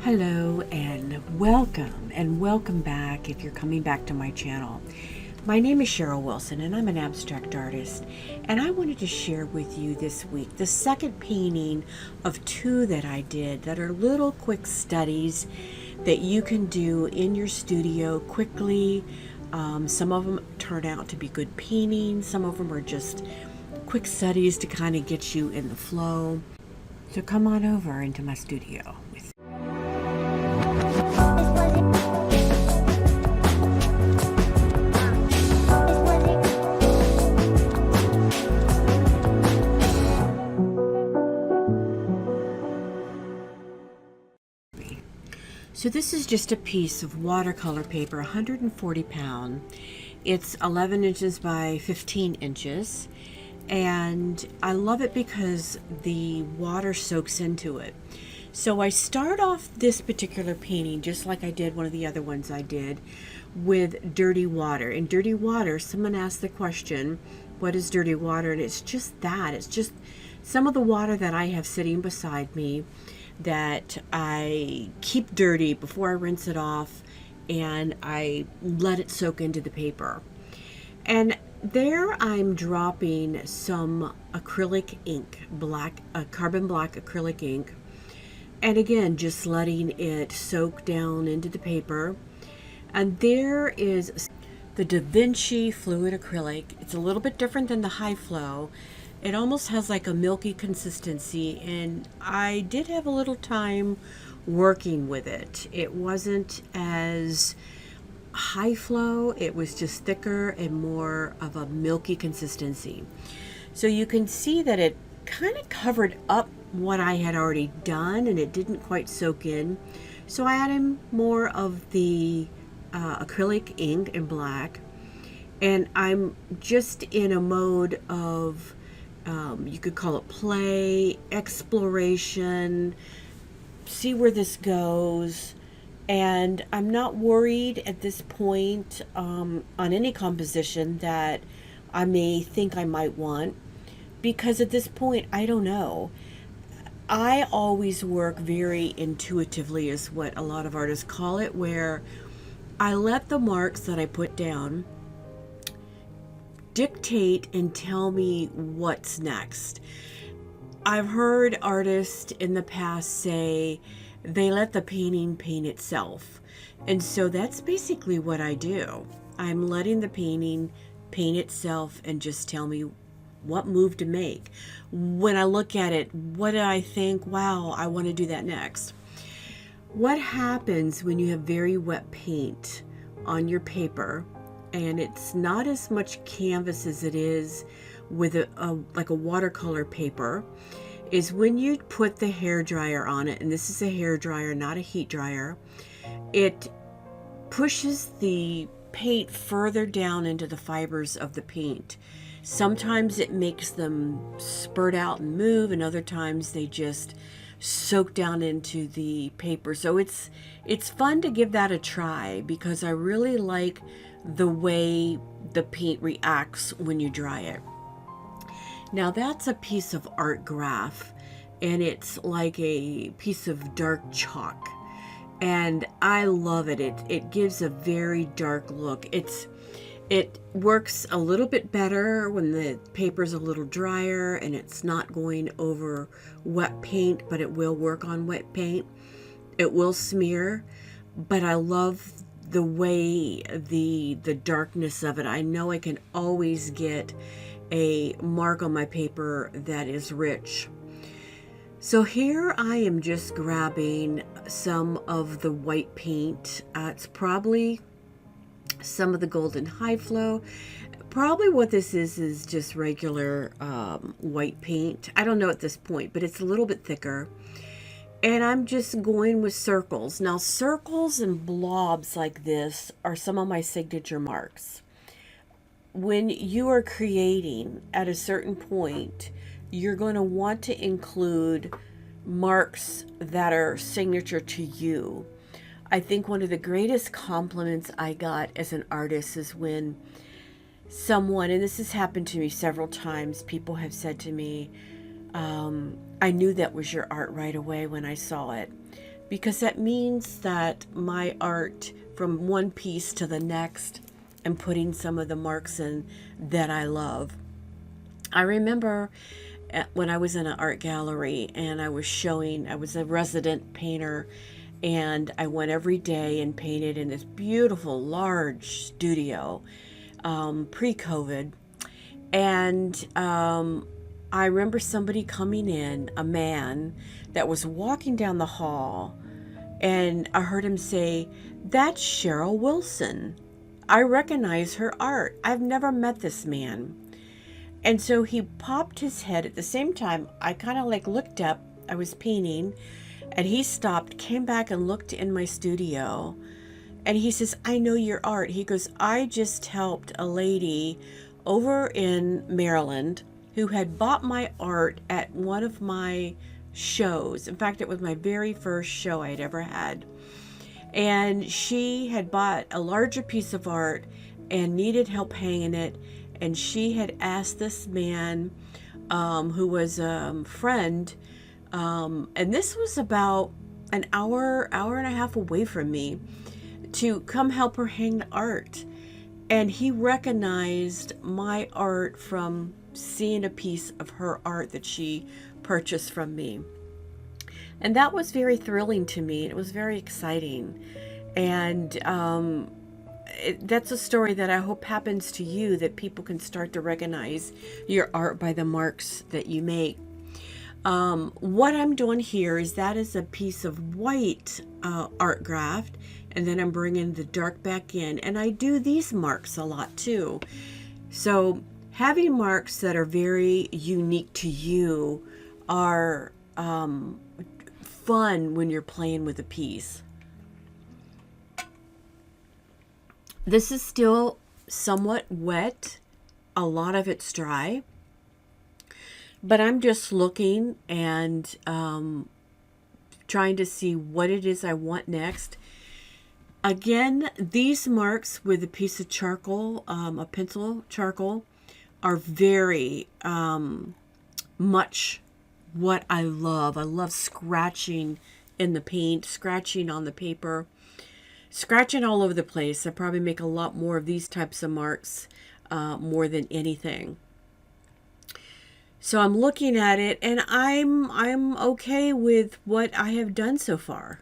Hello and welcome back if you're coming back to my channel. My name is Cheryl Wilson and I'm an abstract artist, and I wanted to share with you this week the second painting of two that I did that are little quick studies that you can do in your studio quickly. Some of them turn out to be good paintings, some of them are just quick studies to kind of get you in the flow. So come on over into my studio with me. So this is just a piece of watercolor paper, 140 pound. It's 11 inches by 15 inches. And I love it because the water soaks into it. So I start off this particular painting, just like I did one of the other ones I did, with dirty water. In dirty water, someone asked the question, what is dirty water? And it's just that. It's just some of the water that I have sitting beside me that I keep dirty before I rinse it off, and I let it soak into the paper. And there I'm dropping some acrylic ink, carbon black acrylic ink, and again just letting it soak down into the paper. And there is the Da Vinci fluid acrylic. It's a little bit different than the high flow. It almost has like a milky consistency, and I did have a little time working with it. It wasn't as high flow, it was just thicker and more of a milky consistency. So you can see that it kind of covered up what I had already done and it didn't quite soak in. So I added more of the acrylic ink in black, and I'm just in a mode of you could call it play, exploration, see where this goes. And I'm not worried at this point on any composition that I may think I might want, because at this point I don't know. I always work very intuitively, is what a lot of artists call it, where I let the marks that I put down dictate and tell me what's next. I've heard artists in the past say they let the painting paint itself. And so that's basically what I do. I'm letting the painting paint itself and just tell me what move to make. When I look at it, what do I think? Wow, I want to do that next. What happens when you have very wet paint on your paper, and it's not as much canvas as it is with like a watercolor paper, is when you put the hair dryer on it, and this is a hair dryer, not a heat dryer, it pushes the paint further down into the fibers of the paint. Sometimes it makes them spurt out and move, and other times they just soak down into the paper. So it's fun to give that a try, because I really like the way the paint reacts when you dry it. Now that's a piece of art graph, and it's like a piece of dark chalk, and I love it. It gives a very dark look. It works a little bit better when the paper's a little drier and it's not going over wet paint, but it will work on wet paint. It will smear, but I love the way the darkness of it. I know I can always get a mark on my paper that is rich. So here I am just grabbing some of the white paint. It's probably some of the golden high flow. Probably what this is just regular white paint. I don't know at this point, but it's a little bit thicker. And I'm just going with circles. Now circles and blobs like this are some of my signature marks. When you are creating at a certain point, you're going to want to include marks that are signature to you. I think one of the greatest compliments I got as an artist is when someone, and this has happened to me several times, people have said to me, I knew that was your art right away when I saw it. because that means that my art from one piece to the next, and putting some of the marks in that I love. I remember when I was in an art gallery and I was a resident painter, and I went every day and painted in this beautiful large studio, pre-COVID. And I remember somebody coming in, a man that was walking down the hall, and I heard him say, "That's Cheryl Wilson. I recognize her art. I've never met this man." And so he popped his head at the same time. I kind of like looked up. I was painting, and he stopped, came back, and looked in my studio. And he says, "I know your art." He goes, "I just helped a lady over in Maryland who had bought my art at one of my shows. In fact, it was my very first show I had ever had. And she had bought a larger piece of art and needed help hanging it. And she had asked this man, who was a friend, and this was about an hour, hour and a half away from me, to come help her hang the art. And he recognized my art from seeing a piece of her art that she purchased from me. And that was very thrilling to me. It was very exciting. And that's a story that I hope happens to you, that people can start to recognize your art by the marks that you make. What I'm doing here is that is a piece of white art graft, and then I'm bringing the dark back in, and I do these marks a lot too. So having marks that are very unique to you are fun when you're playing with a piece. This is still somewhat wet. A lot of it's dry. But I'm just looking and trying to see what it is I want next. Again, these marks with a piece of charcoal, a pencil charcoal, are very much what I love. I love scratching in the paint, scratching on the paper, scratching all over the place. I probably make a lot more of these types of marks more than anything. So I'm looking at it, and I'm okay with what I have done so far.